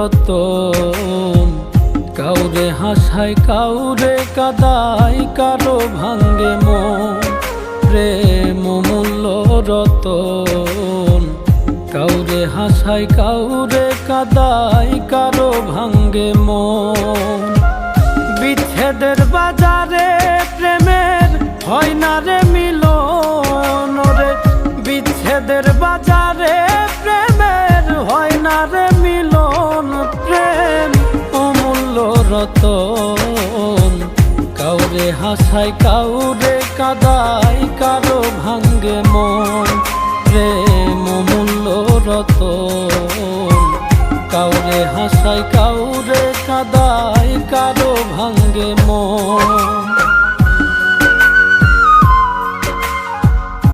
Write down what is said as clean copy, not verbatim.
রতন। কাউরে হাসায় কাউরে কাদায়, কারো ভাঙ্গে মন। প্রেম মূল্য রতন। কাউরে হাসায় কাউরে কাদায়, কারো ভাঙ্গে মন। বিচ্ছেদের বাজারে প্রেমের হয় না রে মিলন রে। বিচ্ছেদের বাজারে প্রেমের হয় না রে মিলন। প্রেম অমূল্য রতন। কাউরে হাসায় কাউরে কাদায়, কারো ভাঙ্গে মন। প্রেম অমূল্য রতন। কাউরে হাসায় কাউরে কাদায়, কারো ভাঙ্গে মন।